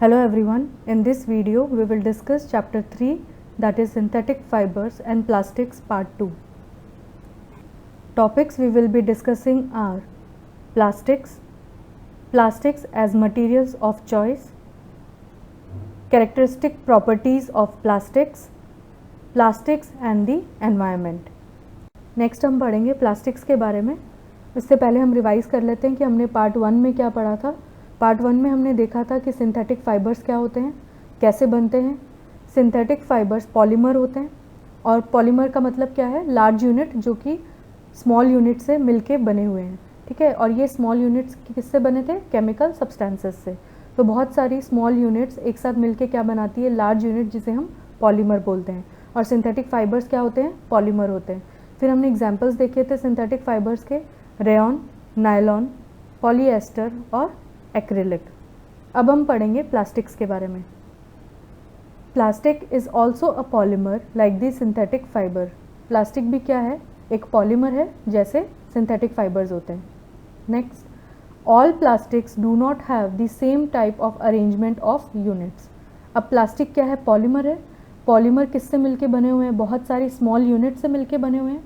Hello everyone, in this video we will discuss chapter 3, that is synthetic fibers and plastics part 2. Topics we will be discussing are plastics as materials of choice, characteristic properties of plastics and the environment. Next हम पढ़ेंगे plastics के बारे में. इससे पहले हम revise कर लेते हैं कि हमने पार्ट 1 में क्या पढ़ा था. पार्ट 1 में हमने देखा था कि सिंथेटिक फाइबर्स क्या होते हैं, कैसे बनते हैं. सिंथेटिक फाइबर्स पॉलीमर होते हैं और पॉलीमर का मतलब क्या है, लार्ज यूनिट जो कि स्मॉल यूनिट से मिलके बने हुए हैं. ठीक है, और ये स्मॉल यूनिट्स किससे बने थे, केमिकल सब्सटेंसेस से. तो बहुत सारी स्मॉल यूनिट्स एक साथ मिलके क्या बनाती है, लार्ज यूनिट, जिसे हम पॉलीमर बोलते हैं. और सिंथेटिक फाइबर्स क्या होते हैं, पॉलीमर होते हैं. फिर हमने एग्जाम्पल्स देखे थे सिंथेटिक फाइबर्स के, रेयॉन, नायलॉन, पॉलीएस्टर और एक्रिलिक. अब हम पढ़ेंगे प्लास्टिक्स के बारे में. Plastic is also a polymer like the synthetic fibre. Plastic भी क्या है, एक पॉलीमर है जैसे सिंथेटिक फाइबर्स होते हैं. Next, all plastics do not have the same type of arrangement of units. अब प्लास्टिक क्या है, पॉलीमर है. पॉलीमर किससे मिलके बने हुए हैं, बहुत सारी स्मॉल यूनिट से मिलके बने हुए हैं.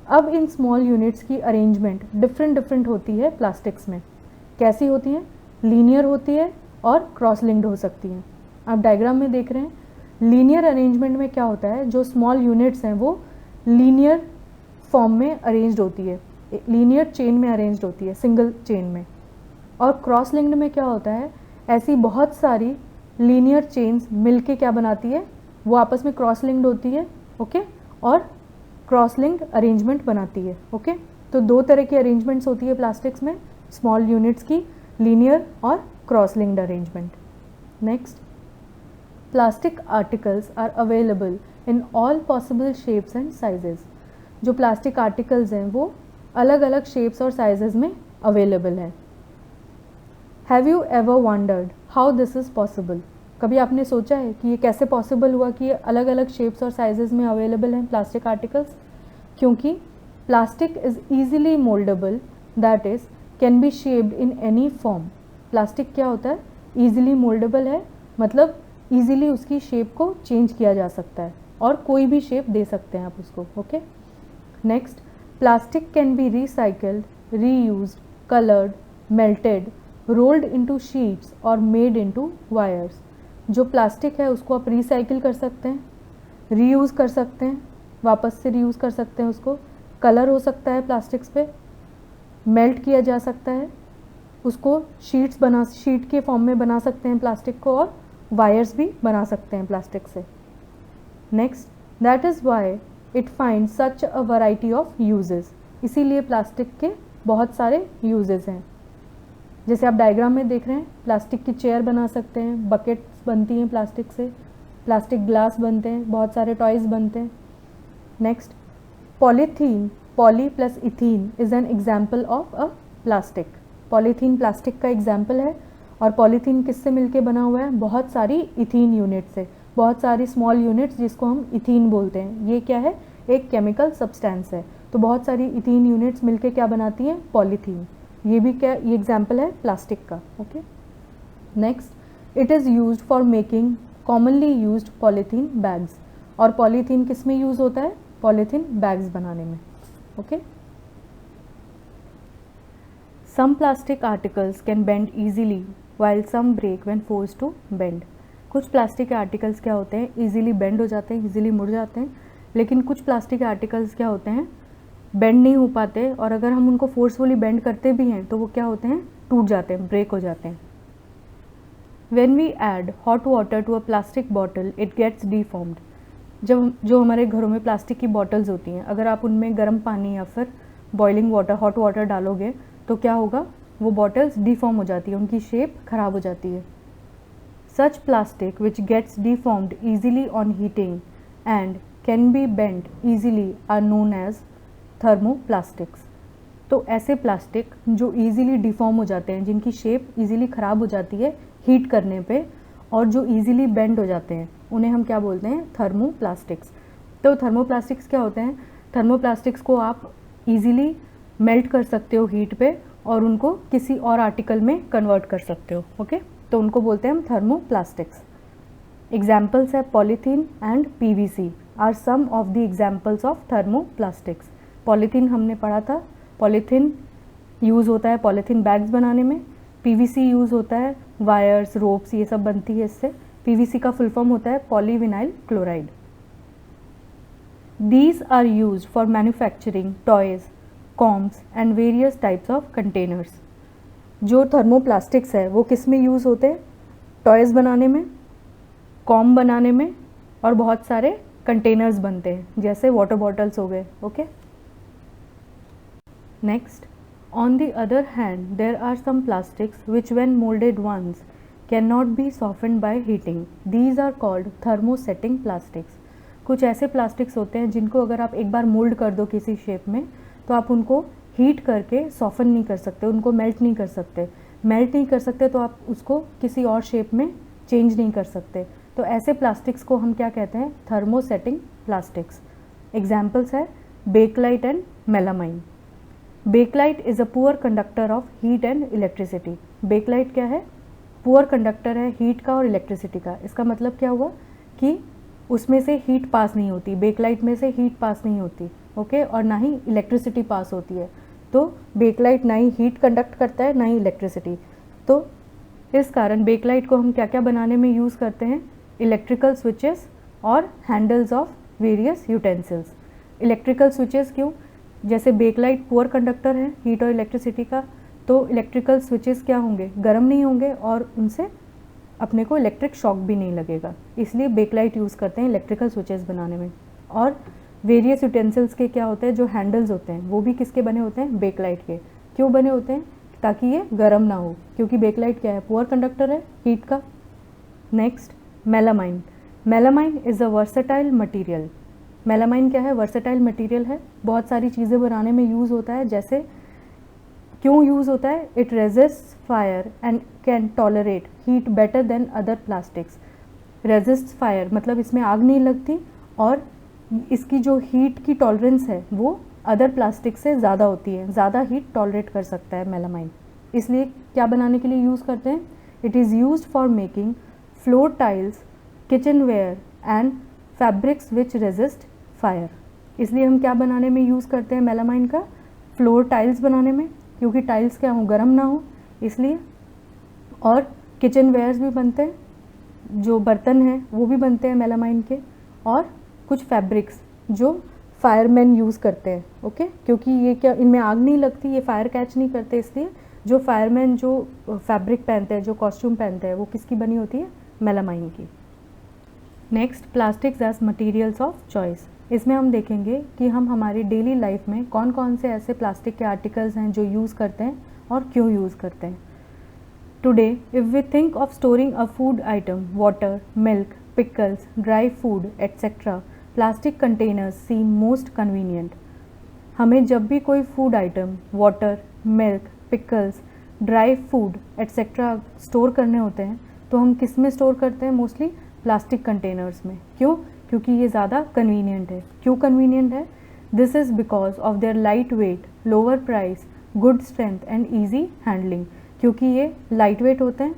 अब इन स्मॉल यूनिट्स की अरेंजमेंट डिफरेंट होती है प्लास्टिक्स में. कैसी होती हैं, लीनियर होती है और क्रॉस लिंक्ड हो सकती हैं. आप डायग्राम में देख रहे हैं, लीनियर अरेंजमेंट में क्या होता है, जो स्मॉल यूनिट्स हैं वो लीनियर फॉर्म में अरेंज्ड होती है, लीनियर चेन में अरेंज्ड होती है, सिंगल चेन में. और क्रॉस लिंक्ड में क्या होता है, ऐसी बहुत सारी लीनियर चेन्स मिलके क्या बनाती है, वो आपस में क्रॉस लिंक्ड होती है. ओके, और क्रॉस लिंक्ड अरेंजमेंट बनाती है. ओके, तो दो तरह की अरेंजमेंट्स होती है प्लास्टिक्स में, स्मॉल यूनिट्स की, लीनियर और cross linked arrangement. Next, plastic articles are available in all possible shapes and sizes. जो प्लास्टिक आर्टिकल्स हैं वो अलग अलग शेप्स और साइजेस में अवेलेबल हैं. Have you ever wondered how this is possible. कभी आपने सोचा है कि ये कैसे पॉसिबल हुआ कि ये अलग अलग शेप्स और साइजेस में अवेलेबल हैं प्लास्टिक आर्टिकल्स. क्योंकि plastic is easily mouldable, that is can be shaped in any form. Plastic क्या होता है, ईजिली मोल्डेबल है, मतलब ईजिली उसकी शेप को चेंज किया जा सकता है और कोई भी शेप दे सकते हैं आप उसको. Okay, next, plastic can be recycled, reused, coloured, melted, rolled into sheets और मेड इनटू वायर्स. जो प्लास्टिक है उसको आप रिसाइकिल कर सकते हैं, रीयूज़ कर सकते हैं, वापस से रीयूज़ कर सकते हैं उसको, कलर हो सकता है प्लास्टिक्स पे, मेल्ट किया जा सकता है, उसको शीट के फॉर्म में बना सकते हैं प्लास्टिक को, और वायर्स भी बना सकते हैं प्लास्टिक से. Next, that is why it find such a variety of uses. इसीलिए प्लास्टिक के बहुत सारे यूजेस हैं. जैसे आप डायग्राम में देख रहे हैं, प्लास्टिक की चेयर बना सकते हैं, बकेट्स बनती हैं प्लास्टिक से, प्लास्टिक ग्लास बनते हैं, बहुत सारे टॉयज़ बनते हैं. Next, polythene, poly plus ethene is an example of a plastic. Polythene plastic का एग्जाम्पल है. और पॉलीथीन किससे मिलके बना हुआ है, बहुत सारी इथीन यूनिट से, बहुत सारी स्मॉल यूनिट्स जिसको हम इथीन बोलते हैं. ये क्या है, एक केमिकल सब्सटेंस है. तो बहुत सारी इथीन यूनिट्स मिलके क्या बनाती हैं, पॉलीथीन. ये भी क्या, ये एग्जाम्पल है प्लास्टिक का. Okay, next, it is used for making commonly used polythene bags. और पॉलीथीन किस में यूज़ होता है, पॉलीथीन बैग्स बनाने में. Okay, some plastic articles can bend easily while some break when forced to bend. कुछ प्लास्टिक आर्टिकल्स क्या होते हैं, ईजिली बेंड हो जाते हैं, ईजिली मुड़ जाते हैं. लेकिन कुछ प्लास्टिक आर्टिकल्स क्या होते हैं, बेंड नहीं हो पाते, और अगर हम उनको फोर्सफुली बेंड करते भी हैं तो वो क्या होते हैं, टूट जाते हैं, ब्रेक हो जाते हैं. When we add hot water to a plastic bottle it gets deformed. जो हमारे घरों में प्लास्टिक की बॉटल्स होती हैं, अगर आप उनमें गर्म पानी या फिर बॉइलिंग वाटर, हॉट वाटर डालोगे तो क्या होगा, वो बॉटल्स डीफॉर्म हो जाती है, उनकी शेप खराब हो जाती है. Such plastic which gets deformed easily on heating and can be bend easily are known as thermoplastics. तो ऐसे प्लास्टिक जो ईजिली डिफॉर्म हो जाते हैं, जिनकी शेप ईजिली ख़राब हो जाती है हीट करने पे, और जो ईजिली बेंड हो जाते हैं, उन्हें हम क्या बोलते हैं, थर्मोप्लास्टिक्स. तो थर्मोप्लास्टिक्स क्या होते हैं, थर्मोप्लास्टिक्स को आप ईजिली मेल्ट कर सकते हो हीट पे, और उनको किसी और आर्टिकल में कन्वर्ट कर सकते हो. ओके, तो उनको बोलते हैं हम थर्मोप्लास्टिक्स। एग्जाम्पल्स है polythene and PVC are some of the examples of thermoplastics. Polythene हमने पढ़ा था, पॉलीथीन यूज़ होता है पॉलीथीन बैग्स बनाने में। PVC यूज़ होता है वायर्स, रोप्स, ये सब बनती है इससे। PVC का फुल फॉर्म होता है polyvinyl chloride. These are used for manufacturing toys, combs and various types of containers. जो थर्मोप्लास्टिक्स है वो किस में यूज़ होते हैं? टॉयज़ बनाने में, कॉम्ब बनाने में, और बहुत सारे कंटेनर्स बनते हैं जैसे वाटर बॉटल्स हो गए। Okay, next, on the other hand there are some plastics which when moulded once can not be softened by heating, these are called thermosetting plastics. कुछ ऐसे प्लास्टिक्स होते हैं जिनको अगर आप एक बार मोल्ड कर दो किसी शेप में तो आप उनको हीट करके सॉफन नहीं कर सकते, उनको मेल्ट नहीं कर सकते। मेल्ट नहीं कर सकते तो आप उसको किसी और शेप में चेंज नहीं कर सकते। तो ऐसे प्लास्टिक्स को हम क्या कहते हैं? Thermosetting plastics. एग्जाम्पल्स है bakelite and melamine. Bakelite is a poor conductor of heat and electricity. Bakelite क्या है? पुअर कंडक्टर है हीट का और इलेक्ट्रिसिटी का। इसका मतलब क्या हुआ कि उसमें से हीट पास नहीं होती, बेकलाइट में से हीट पास नहीं होती। ओके, और ना ही इलेक्ट्रिसिटी पास होती है। तो बेकलाइट ना ही हीट कंडक्ट करता है ना ही इलेक्ट्रिसिटी। तो इस कारण बेकलाइट को हम क्या क्या बनाने में यूज़ करते हैं? इलेक्ट्रिकल स्विचेस और handles of various utensils. Electrical switches क्यों? जैसे बेकलाइट पुअर कंडक्टर है हीट और इलेक्ट्रिसिटी का, तो इलेक्ट्रिकल स्विचेस क्या होंगे? गर्म नहीं होंगे और उनसे अपने को इलेक्ट्रिक शॉक भी नहीं लगेगा, इसलिए बेकलाइट यूज़ करते हैं इलेक्ट्रिकल स्विचेस बनाने में। और वेरियस यूटेंसिल्स के क्या होते हैं? जो हैंडल्स होते हैं वो भी किसके बने होते हैं? बेकलाइट के। क्यों बने होते हैं? ताकि ये गर्म ना हो, क्योंकि बेकलाइट क्या है? पुअर कंडक्टर है हीट का। Next, melamine. Melamine is a versatile material. Melamine क्या है? वर्सेटाइल मटीरियल है, बहुत सारी चीज़ें बनाने में यूज़ होता है। जैसे क्यों यूज़ होता है? It resist fire and can tolerate heat better than other plastics. Resist fire मतलब इसमें आग नहीं लगती और इसकी जो हीट की टॉलरेंस है वो अदर प्लास्टिक से ज़्यादा होती है, ज़्यादा हीट टॉलरेट कर सकता है मेलामाइन। इसलिए क्या बनाने के लिए यूज़ करते हैं? It is used for making floor tiles, kitchen ware and fabrics which resist fire. इसलिए हम क्या बनाने में यूज़ करते हैं मेलामाइन का? फ्लोर टाइल्स बनाने में, क्योंकि टाइल्स क्या हो? गर्म ना हो इसलिए। और किचन वेयर्स भी बनते हैं, जो बर्तन हैं वो भी बनते हैं मेलामाइन के। और कुछ फैब्रिक्स जो फायरमैन यूज़ करते हैं। ओके, क्योंकि ये क्या, इनमें आग नहीं लगती, ये फायर कैच नहीं करते, इसलिए जो फायरमैन जो फैब्रिक पहनते हैं, जो कॉस्ट्यूम पहनते हैं, वो किसकी बनी होती है? मेलामाइन की। Next, plastics as materials of choice. इसमें हम देखेंगे कि हम हमारी डेली लाइफ में कौन कौन से ऐसे प्लास्टिक के आर्टिकल्स हैं जो यूज़ करते हैं और क्यों यूज़ करते हैं। Today if we think of storing a food item, water, milk, pickles, dry food etcetera, plastic containers seem most convenient. हमें जब भी कोई food item, water, milk, pickles, dry food etcetera store करने होते हैं तो हम किस में स्टोर करते हैं? मोस्टली प्लास्टिक कंटेनर्स में। क्यों? क्योंकि ये ज़्यादा कन्वीनियंट है। क्यों कन्वीनियंट है? This is because of their light weight, lower price, good strength and easy handling. क्योंकि ये लाइट वेट होते हैं,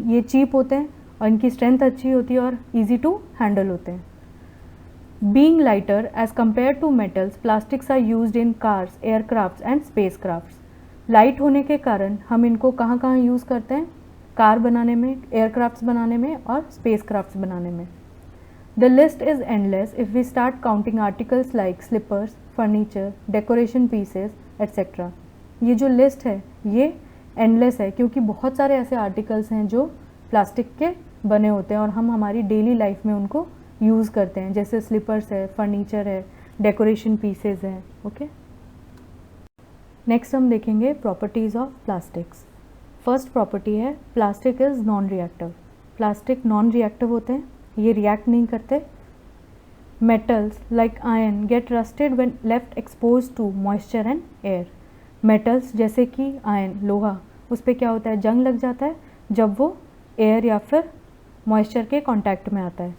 ये चीप होते हैं और इनकी स्ट्रेंथ अच्छी होती है और ईजी टू हैंडल होते हैं। Being lighter as compare to metals, plastics are used in cars, aircrafts and space crafts. Light होने के कारण हम इनको कहाँ कहाँ यूज़ करते हैं? कार बनाने में, एयरक्राफ्ट्स बनाने में और स्पेस क्राफ्ट्स बनाने में। The list is endless if we start counting articles like slippers, furniture, decoration pieces, etc. ये जो लिस्ट है ये एंडलेस है, क्योंकि बहुत सारे ऐसे आर्टिकल्स हैं जो प्लास्टिक के बने होते हैं और हम हमारी डेली लाइफ में उनको यूज़ करते हैं। जैसे स्लीपर्स है, फर्नीचर है, डेकोरेशन पीसेज हैं। ओके, नेक्स्ट हम देखेंगे properties of plastics. First property है plastic is non reactive. Plastic non reactive होते हैं, ये रिएक्ट नहीं करते। Metals like iron get rusted when left exposed to moisture and air. Metals जैसे कि आयरन, लोहा, उस पर क्या होता है? जंग लग जाता है जब वो एयर या फिर मॉइस्चर के कांटेक्ट में आता है।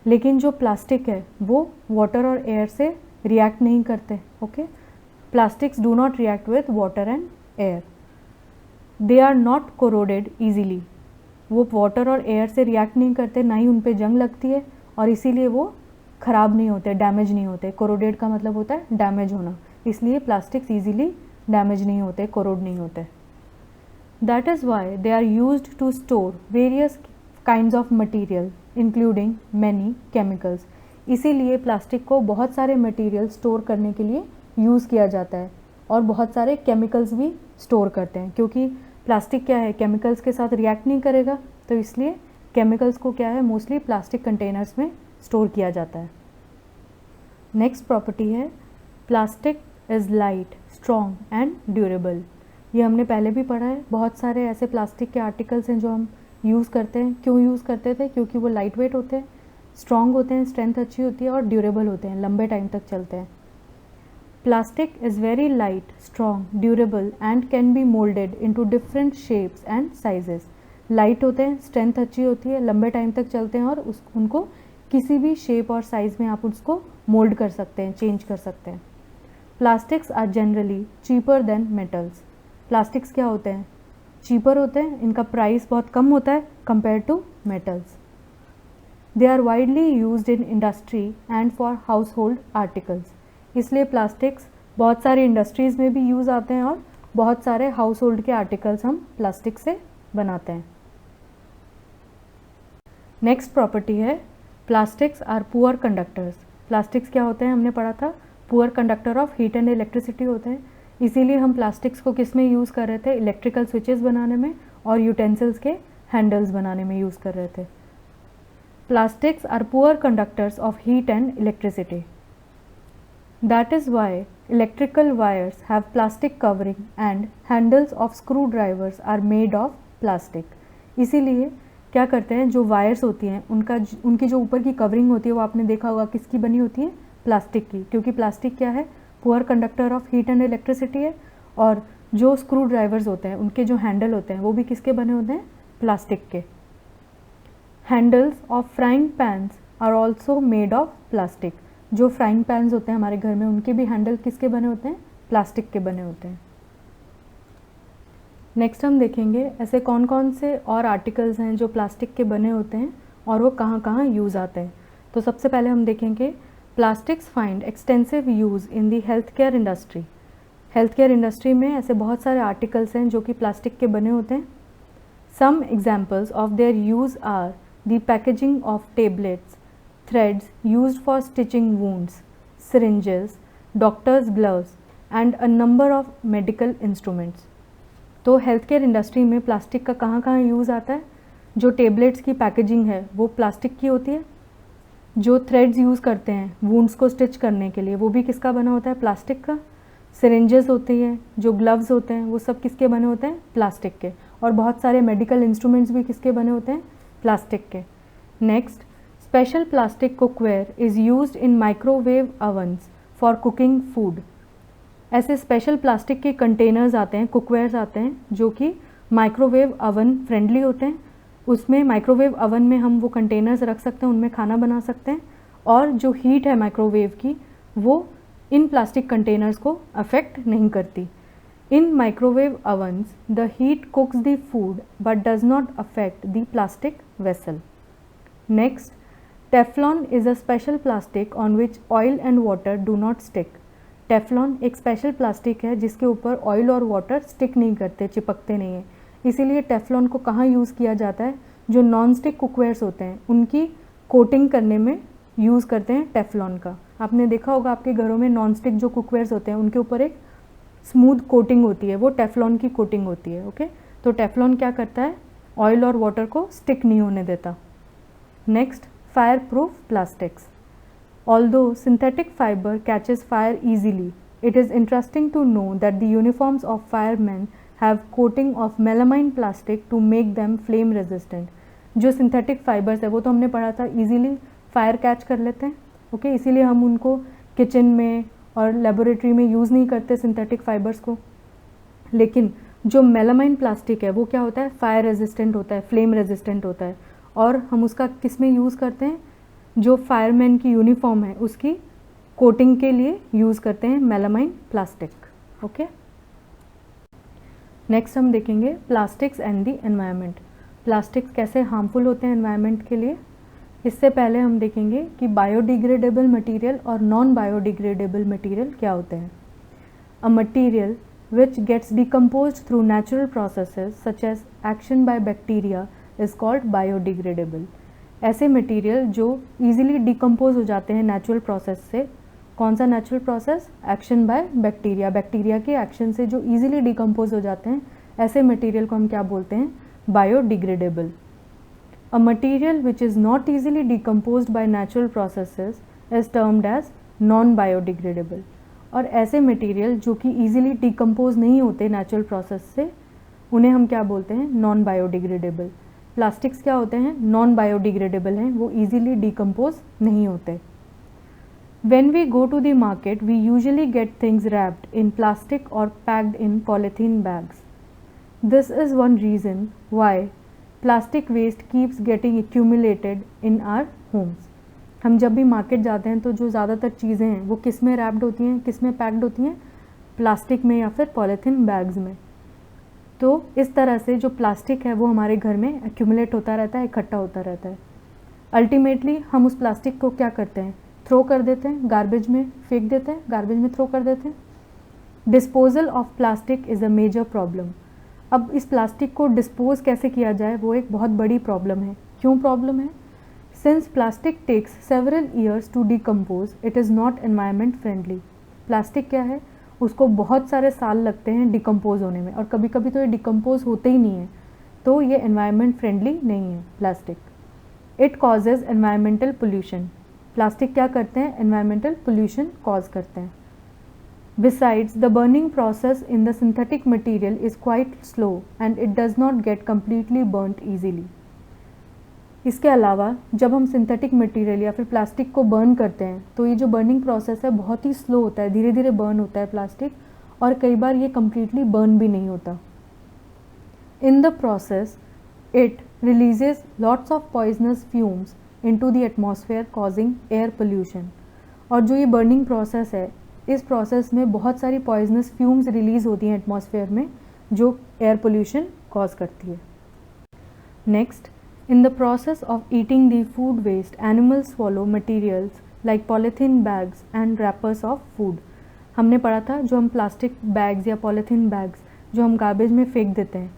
लेकिन जो प्लास्टिक है वो वाटर और एयर से रिएक्ट नहीं करते। Okay, plastics do not react with water and air. They are not corroded easily. वो वाटर और एयर से रिएक्ट नहीं करते, ना ही उन पे जंग लगती है, और इसीलिए वो ख़राब नहीं होते, डैमेज नहीं होते। कोरोडेड का मतलब होता है डैमेज होना, इसलिए प्लास्टिक्स ईजिली डैमेज नहीं होते, कोरोड नहीं होते। That is why they are used to store various kinds of material including many chemicals. इसीलिए प्लास्टिक को बहुत सारे मटीरियल स्टोर करने के लिए यूज़ किया जाता है, और बहुत सारे केमिकल्स भी स्टोर करते हैं, क्योंकि प्लास्टिक क्या है, केमिकल्स के साथ रिएक्ट नहीं करेगा, तो इसलिए केमिकल्स को क्या है, मोस्टली प्लास्टिक कंटेनर्स में स्टोर किया जाता है। नेक्स्ट प्रॉपर्टी है plastic is light, strong and durable. ये हमने पहले भी पढ़ा है। बहुत सारे ऐसे प्लास्टिक के आर्टिकल्स हैं जो हम यूज़ करते हैं। क्यों यूज़ करते थे? क्योंकि वो लाइट वेट होते हैं, स्ट्रॉन्ग होते हैं, स्ट्रेंथ अच्छी होती है, और ड्यूरेबल होते हैं, लंबे टाइम तक चलते हैं। Plastic is very light, strong, durable and can be moulded into different shapes and sizes. Light होते हैं, स्ट्रेंथ अच्छी होती है, लंबे टाइम तक चलते हैं, और उनको किसी भी शेप और साइज़ में आप उसको मोल्ड कर सकते हैं, चेंज कर सकते हैं। Plastics are generally cheaper than metals. Plastics क्या होते हैं? चीपर होते हैं, इनका प्राइस बहुत कम होता है compare to metals. They are widely used in industry and for household articles. इसलिए प्लास्टिक्स बहुत सारी इंडस्ट्रीज़ में भी यूज़ आते हैं, और बहुत सारे हाउस होल्ड के आर्टिकल्स हम प्लास्टिक से बनाते हैं। नेक्स्ट प्रॉपर्टी है plastics are poor conductors. Plastics क्या होते हैं? हमने पढ़ा था poor conductor of heat and electricity होते हैं। इसीलिए हम प्लास्टिक्स को किस में यूज़ कर रहे थे? इलेक्ट्रिकल स्विचेस बनाने में और यूटेंसिल्स के हैंडल्स बनाने में यूज़ कर रहे थे। Plastics are poor conductors of heat and electricity. That is why electrical wires have plastic covering and handles of screwdrivers are made of plastic. इसीलिए क्या करते हैं, जो वायर्स होती हैं उनकी जो ऊपर की कवरिंग होती है वो आपने देखा होगा किसकी बनी होती है? प्लास्टिक की, क्योंकि प्लास्टिक क्या है? Poor conductor of heat and electricity है। और जो स्क्रू ड्राइवर्स होते हैं उनके जो हैंडल होते हैं वो भी किसके बने होते हैं? प्लास्टिक के। Handles of frying pans are also made of plastic. जो फ्राइंग पैन्स होते हैं हमारे घर में उनके भी हैंडल किसके बने होते हैं? प्लास्टिक के बने होते हैं। नेक्स्ट हम देखेंगे ऐसे कौन कौन से और आर्टिकल्स हैं जो प्लास्टिक के बने होते हैं और वो कहाँ कहाँ यूज़ आते हैं। तो सबसे पहले हम देखेंगे plastics find extensive use in the health care industry. Health care industry में ऐसे बहुत सारे आर्टिकल्स हैं जो कि प्लास्टिक के बने होते हैं। Some examples of their use are the packaging of tablets, threads used for stitching wounds, syringes, doctor's gloves and a number of medical instruments। तो हेल्थ केयर इंडस्ट्री में प्लास्टिक का कहाँ कहाँ यूज़ आता है? जो टेबलेट्स की पैकेजिंग है वो प्लास्टिक की होती है। जो थ्रेड्स यूज़ करते हैं वूंड्स को स्टिच करने के लिए वो भी किसका बना होता है? प्लास्टिक का। सिरिंजेस होती हैं, जो ग्लव्स होते हैं वो सब किसके बने होते हैं? प्लास्टिक के। और बहुत सारे मेडिकल इंस्ट्रूमेंट्स भी किसके बने होते हैं? प्लास्टिक के। Next, special plastic cookware is used in microwave ovens for cooking food. ऐसे स्पेशल प्लास्टिक के कंटेनर्स आते हैं, कुकवेयर्स आते हैं जो कि माइक्रोवेव ओवन फ्रेंडली होते हैं। उसमें माइक्रोवेव ओवन में हम वो कंटेनर्स रख सकते हैं, उनमें खाना बना सकते हैं, और जो हीट है माइक्रोवेव की वो इन प्लास्टिक कंटेनर्स को अफेक्ट नहीं करती। In microwave ovens the heat cooks the food but does not affect the plastic vessel. Next, Teflon is a special plastic on which oil and water do not stick. Teflon एक special plastic है जिसके ऊपर oil और water stick नहीं करते, चिपकते नहीं हैं। इसीलिए टेफ्लॉन को कहाँ यूज़ किया जाता है? जो नॉन स्टिक कुकवेयर्स होते हैं उनकी कोटिंग करने में यूज़ करते हैं टेफ्लॉन का। आपने देखा होगा आपके घरों में नॉन स्टिक जो कुकवेयर्स होते हैं उनके ऊपर एक स्मूथ कोटिंग होती है, वो टेफ्लॉन की कोटिंग होती है। ओके, तो टेफ्लॉन क्या करता है? ऑयल और वाटर को स्टिक नहीं होने देता। Next, fireproof plastics. Although synthetic fiber catches fire easily, it is interesting to know that the uniforms of firemen have coating of melamine plastic to make them flame resistant. जो synthetic fibers है वो तो हमने पढ़ा था easily fire catch कर लेते हैं। ओके, इसीलिए हम उनको किचन में और लेबोरेटरी में यूज़ नहीं करते synthetic fibers को। लेकिन जो melamine plastic है वो क्या होता है? फायर रेजिस्टेंट होता है, फ्लेम रेजिस्टेंट होता है, और हम उसका किस में यूज़ करते हैं? जो फायरमैन की यूनिफॉर्म है उसकी कोटिंग के लिए यूज़ करते हैं मेलामाइन प्लास्टिक। ओके, नेक्स्ट हम देखेंगे plastics and the environment. Plastics कैसे हार्मफुल होते हैं एनवायरनमेंट के लिए। इससे पहले हम देखेंगे कि बायोडिग्रेडेबल मटेरियल और नॉन बायोडिग्रेडेबल मटेरियल क्या होते हैं। A material which gets decomposed through natural processes such as action by bacteria is called biodegradable। ऐसे मटेरियल जो easily decompose हो जाते हैं नेचुरल प्रोसेस से। कौन सा natural process? Action by bacteria. Bacteria के एक्शन से जो easily decompose हो जाते हैं, ऐसे मटेरियल को हम क्या बोलते हैं? Biodegradable. A material which is not easily decomposed by natural processes is termed as non biodegradable. और ऐसे मटेरियल जो कि ईजिली डिकम्पोज नहीं होते नेचुरल प्रोसेस से, उन्हें हम क्या बोलते हैं? Non biodegradable. प्लास्टिक्स क्या होते हैं? नॉन बायोडिग्रेडेबल हैं, वो ईजिली डिकम्पोज नहीं होते। When we go to the market we usually get things wrapped in plastic और packed in polythene bags. This is one reason why plastic waste keeps getting accumulated in our homes. हम जब भी market जाते हैं तो जो ज़्यादातर चीज़ें हैं वो किस में रैप्ड होती हैं, किस में पैक्ड होती हैं? प्लास्टिक में या फिर पॉलीथीन बैग्स में। तो इस तरह से जो प्लास्टिक है वो हमारे घर में एक्यूमुलेट होता रहता है, इकट्ठा होता रहता है। अल्टीमेटली हम उस प्लास्टिक को क्या करते हैं? थ्रो कर देते हैं, गार्बेज में फेंक देते हैं, गार्बेज में थ्रो कर देते हैं। Disposal of plastic is a major problem. अब इस प्लास्टिक को डिस्पोज कैसे किया जाए वो एक बहुत बड़ी प्रॉब्लम है। क्यों प्रॉब्लम है? Since plastic takes several years to decompose, it is not environment friendly। Plastic क्या है? उसको बहुत सारे साल लगते हैं डिकम्पोज होने में, और कभी कभी तो ये डिकम्पोज होते ही नहीं है, तो ये एनवायरनमेंट फ्रेंडली नहीं है plastic. It causes environmental pollution. Plastic क्या करते हैं? एनवायरमेंटल पोल्यूशन कॉज करते हैं। Besides, the burning process in the synthetic material is quite slow and it does not get completely burnt easily। इसके अलावा जब हम सिंथेटिक मटेरियल या फिर प्लास्टिक को बर्न करते हैं तो ये जो बर्निंग प्रोसेस है बहुत ही स्लो होता है, धीरे धीरे बर्न होता है प्लास्टिक, और कई बार ये कम्प्लीटली बर्न भी नहीं होता। In the process it releases lots of poisonous fumes into the atmosphere causing air pollution. और जो ये बर्निंग प्रोसेस है, इस प्रोसेस में बहुत सारी पॉइजनस फ्यूम्स रिलीज होती हैं एटमॉस्फेयर में, जो एयर पोल्यूशन कॉज करती है। Next, in the process of eating the food waste, animals swallow materials like polythene bags and wrappers of food। हमने पढ़ा था जो हम प्लास्टिक बैग्स या पॉलीथीन बैग्स जो हम गार्बेज में फेंक देते हैं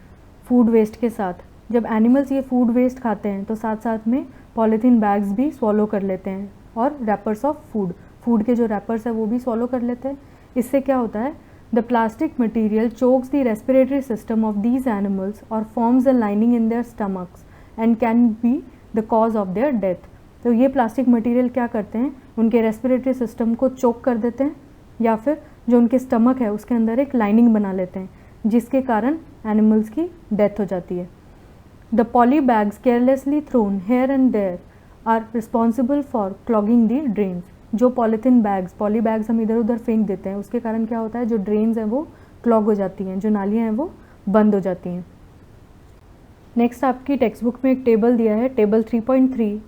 फूड वेस्ट के साथ, जब एनिमल्स ये फूड वेस्ट खाते हैं तो साथ साथ में पॉलीथीन बैग्स भी स्वॉलो कर लेते हैं, और रैपर्स ऑफ फूड के जो रैपर्स है वो भी स्वॉलो कर लेते हैं। इससे क्या होता है? The plastic material chokes the respiratory system of these animals और forms a lining in their stomachs and can be the cause of their death. तो ये प्लास्टिक मटेरियल क्या करते हैं? उनके रेस्पिरेटरी सिस्टम को चोक कर देते हैं, या फिर जो उनके स्टमक है उसके अंदर एक लाइनिंग बना लेते हैं, जिसके कारण एनिमल्स की डेथ हो जाती है। The poly bags carelessly thrown here and there are responsible for clogging the drains. जो पॉलीथीन बैग्स, पॉली बैग्स हम इधर उधर फेंक देते हैं, उसके कारण क्या होता है? जो ड्रेन्स हैं वो क्लॉग हो जाती हैं, जो नालियाँ हैं वो बंद हो जाती हैं। नेक्स्ट आपकी टेक्स्ट बुक में एक टेबल दिया है, टेबल 3.3।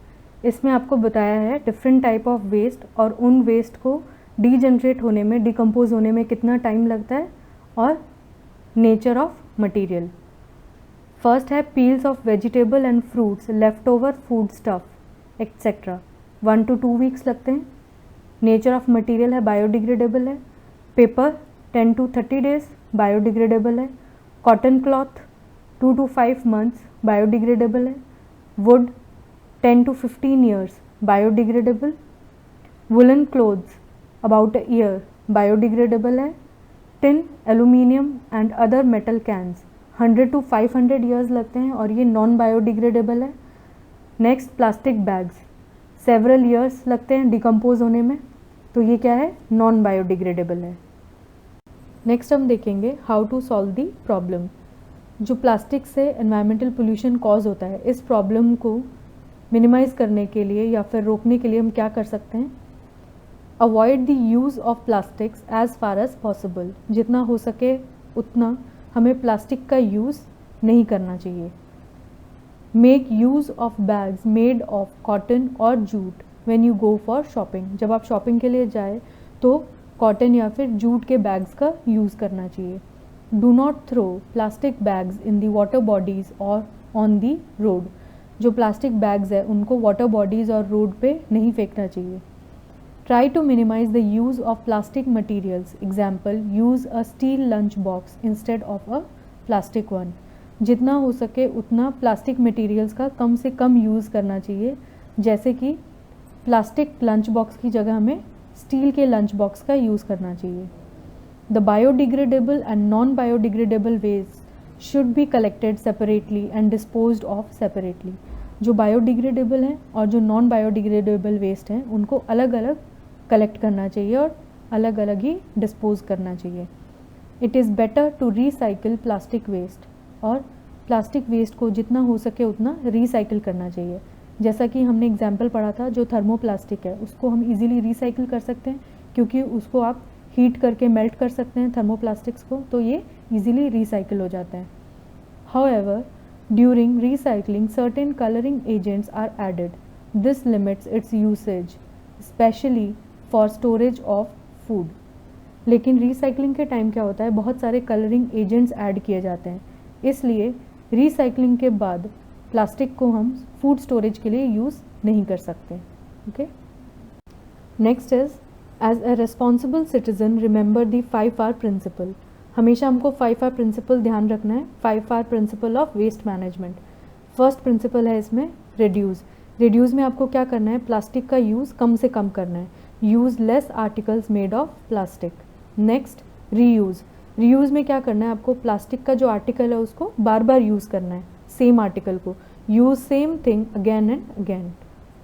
इसमें आपको बताया है डिफरेंट टाइप ऑफ वेस्ट और उन वेस्ट को डीजनरेट होने में, डिकम्पोज होने में कितना टाइम लगता है, और नेचर ऑफ मटेरियल। फर्स्ट है peels of vegetable and fruits, left over food stuff etcetera, 1 to 2 weeks लगते हैं। नेचर ऑफ मटेरियल है बायोडिग्रेडेबल है। पेपर 10 to 30 डेज बायोडिग्रेडेबल है। Cotton cloth 2 to 5 months biodegradable है। Wood 10 to 15 years biodegradable. Woollen clothes about a year biodegradable है। Tin, aluminium and other metal cans 100 to 500 years लगते हैं और ये non biodegradable है। Next plastic bags several years लगते हैं डिकम्पोज होने में, तो ये क्या है? नॉन बायोडिग्रेडेबल है। नेक्स्ट हम देखेंगे how to solve the problem. जो प्लास्टिक से एनवायरमेंटल पोल्यूशन कॉज होता है, इस प्रॉब्लम को मिनिमाइज़ करने के लिए या फिर रोकने के लिए हम क्या कर सकते हैं? Avoid the use of plastics as far as possible. जितना हो सके उतना हमें प्लास्टिक का यूज़ नहीं करना चाहिए। Make use of bags made of cotton और jute when you go for shopping. जब आप शॉपिंग के लिए जाए तो कॉटन या फिर जूट के बैग्स का यूज़ करना चाहिए। Do not throw plastic bags in the water bodies और ऑन दी रोड। जो प्लास्टिक बैग्स है उनको वाटर बॉडीज़ और रोड पे नहीं फेंकना चाहिए। Try to minimise the use of plastic materials, example use a steel lunch box instead of a plastic one. जितना हो सके उतना प्लास्टिक मटीरियल्स का कम से कम यूज़ करना चाहिए, जैसे कि प्लास्टिक लंच बॉक्स की जगह हमें स्टील के लंच बॉक्स का यूज़ करना चाहिए। The biodegradable and non biodegradable waste should be collected separately and disposed of separately. जो बायोडिग्रेडेबल हैं और जो नॉन बायोडिग्रेडेबल वेस्ट हैं उनको अलग अलग कलेक्ट करना चाहिए और अलग अलग ही डिस्पोज करना चाहिए। It is better to recycle plastic waste, और प्लास्टिक वेस्ट को जितना हो सके उतना रिसाइकिल करना चाहिए। जैसा कि हमने एग्जाम्पल पढ़ा था, जो थर्मोप्लास्टिक है उसको हम इजीली रिसाइकिल कर सकते हैं, क्योंकि उसको आप हीट करके मेल्ट कर सकते हैं थर्मोप्लास्टिक्स को, तो ये इजीली रिसाइकिल हो जाते हैं। However, during recycling certain colouring agents are added. This limits its usage especially for storage of food. लेकिन रिसाइकलिंग के टाइम क्या होता है, बहुत सारे कलरिंग एजेंट्स ऐड किए जाते हैं, इसलिए रिसाइकलिंग के बाद प्लास्टिक को हम फूड स्टोरेज के लिए यूज़ नहीं कर सकते। Okay, next is as a responsible citizen remember the 5R principle. हमेशा हमको 5R प्रिंसिपल ध्यान रखना है, 5R principle of waste management. First principle है इसमें रिड्यूस। रिड्यूस में आपको क्या करना है, प्लास्टिक का यूज़ कम से कम करना है, use less articles made of plastic. Next reuse. Reuse में क्या करना है, आपको प्लास्टिक का जो आर्टिकल है उसको बार बार यूज़ करना है, सेम आर्टिकल को, use same thing again and again.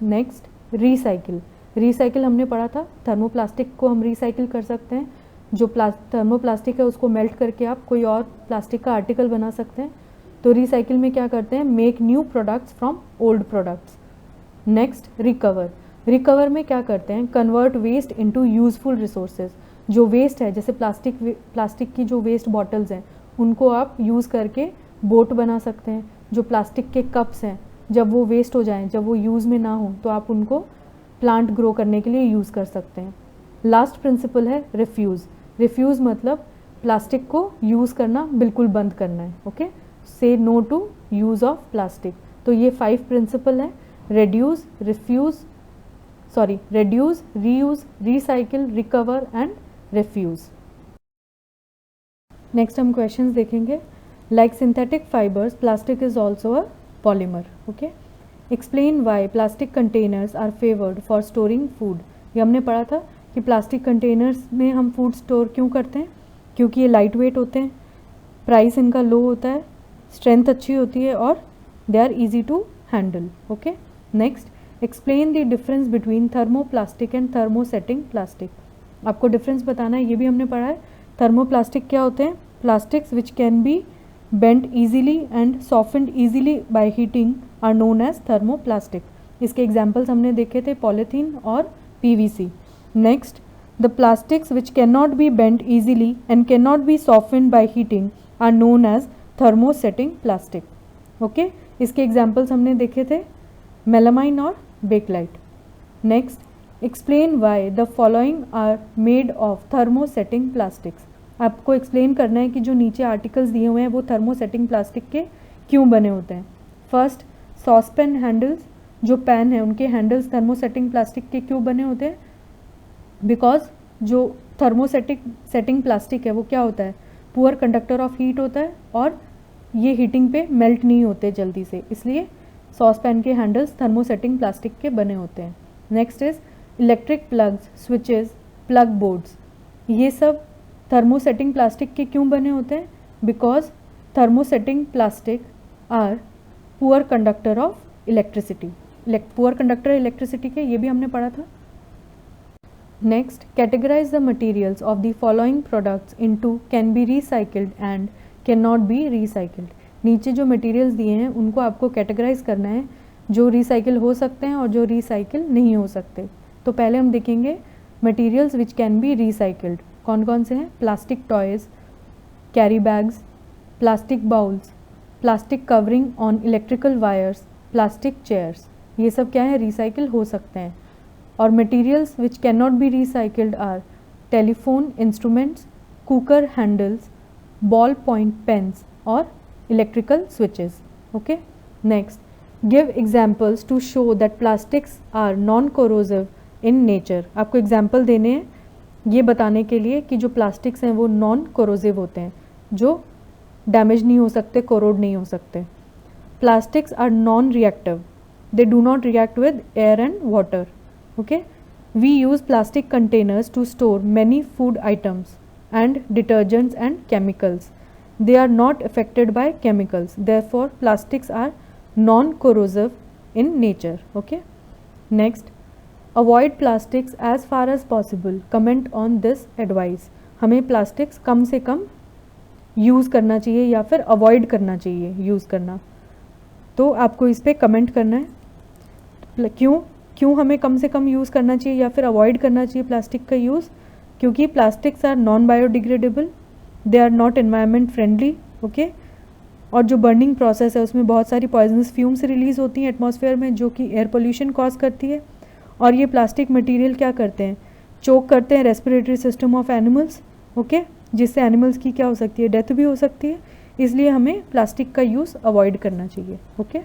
Next recycle. Recycle हमने पढ़ा था, थर्मोप्लास्टिक को हम रिसाइकिल कर सकते हैं। जो थर्मोप्लास्टिक है उसको मेल्ट करके आप कोई और प्लास्टिक का आर्टिकल बना सकते हैं। तो रिसाइकिल में क्या करते हैं, make new products from old products. Next recover. Recover में क्या करते हैं, convert waste into useful resources. जो वेस्ट है, जैसे प्लास्टिक की जो वेस्ट बॉटल्स हैं उनको आप यूज़ करके बोट बना सकते हैं। जो प्लास्टिक के कप्स हैं, जब वो वेस्ट हो जाएं, जब वो यूज़ में ना हो, तो आप उनको प्लांट ग्रो करने के लिए यूज़ कर सकते हैं। लास्ट प्रिंसिपल है रिफ्यूज़। रिफ्यूज़ मतलब प्लास्टिक को यूज़ करना बिल्कुल बंद करना है। Okay, say no to use of plastic. तो ये 5 प्रिंसिपल है, reduce, reuse, recycle, recover and refuse. Next हम क्वेश्चंस देखेंगे। Like synthetic fibres, plastic is also a polymer. Okay, explain why plastic containers are favoured for storing food. ये हमने पढ़ा था कि प्लास्टिक कंटेनर्स में हम फूड स्टोर क्यों करते हैं, क्योंकि ये लाइट वेट होते हैं, प्राइस इनका लो होता है, स्ट्रेंथ अच्छी होती है और they are easy to handle. Okay, next explain the difference between thermoplastic and thermosetting plastic. आपको डिफरेंस बताना है, ये भी हमने पढ़ा है। थर्मोप्लास्टिक क्या होते हैं, plastics which can be bent easily and softened easily by heating are known as thermoplastic. इसके एग्जाम्पल्स हमने देखे थे, पॉलीथीन और PVC। Next, the plastics which can not be bent easily and can not be softened by heating are known as thermosetting plastic. Okay, इसके examples हमने देखे थे, melamine और Bakelite. Next, explain why the following are made of thermosetting plastics. आपको explain करना है कि जो नीचे आर्टिकल्स दिए हुए हैं वो थर्मोसेटिंग प्लास्टिक के क्यों बने होते हैं। फर्स्ट, सॉसपेन हैंडल्स, जो पैन है उनके हैंडल्स थर्मोसेटिंग प्लास्टिक के क्यों बने होते हैं, बिकॉज जो थर्मोसेटिंग प्लास्टिक है वो क्या होता है, पुअर कंडक्टर ऑफ हीट होता है और ये हीटिंग पे मेल्ट नहीं होते जल्दी से, इसलिए सॉसपैन के हैंडल्स थर्मोसेटिंग प्लास्टिक के बने होते हैं। Next is electric plugs, switches, plug boards, ये सब थर्मोसेटिंग प्लास्टिक के क्यों बने होते हैं, because thermosetting plastic are poor conductor of electricity. Poor conductor electricity के, ये भी हमने पढ़ा था। Next, categorise the materials of the following products into can be recycled and can not be recycled. नीचे जो मटेरियल्स दिए हैं उनको आपको कैटेगराइज करना है, जो रिसाइकिल हो सकते हैं और जो रिसाइकिल नहीं हो सकते। तो पहले हम देखेंगे materials which can be recycled, कौन कौन से हैं, plastic toys, carry bags, plastic bowls, plastic covering on electrical wires, plastic chairs, ये सब क्या है, रिसाइकिल हो सकते हैं। और materials which can not be recycled are telephone instruments, cooker handles, ball point pens और electrical switches. Okay, next, give examples to show that plastics are non corrosive in nature. आपको एग्जाम्पल देने हैं ये बताने के लिए कि जो प्लास्टिक्स हैं वो नॉन कोरोसिव होते हैं, जो डैमेज नहीं हो सकते, कोरोड नहीं हो सकते। Plastics are non reactive, they do not react with air and water. Okay, we use plastic containers to store many food items and detergents and chemicals, they are not affected by chemicals, therefore plastics are non corrosive in nature. Okay, next, avoid plastics as far as possible, comment on this advice। हमें plastics कम से कम use करना चाहिए या फिर avoid करना चाहिए use करना, तो आपको इस पर कमेंट करना है। क्यों हमें कम से कम यूज़ करना चाहिए या फिर अवॉइड करना चाहिए प्लास्टिक का यूज़? क्योंकि plastics are non biodegradable, they are not environment friendly. Okay, और जो बर्निंग प्रोसेस है उसमें बहुत सारी पॉइजनस फ्यूम्स रिलीज़ होती हैं एटमॉस्फेयर में, जो कि एयर पोल्यूशन कॉज करती है। और ये प्लास्टिक मटेरियल क्या करते हैं, चोक करते हैं respiratory system of animals. Okay, जिससे एनिमल्स की क्या हो सकती है, डेथ भी हो सकती है। इसलिए हमें प्लास्टिक का यूज़ अवॉइड करना चाहिए। Okay,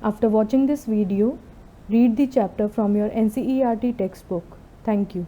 after watching this video, read the chapter from your NCERT text book. Thank you.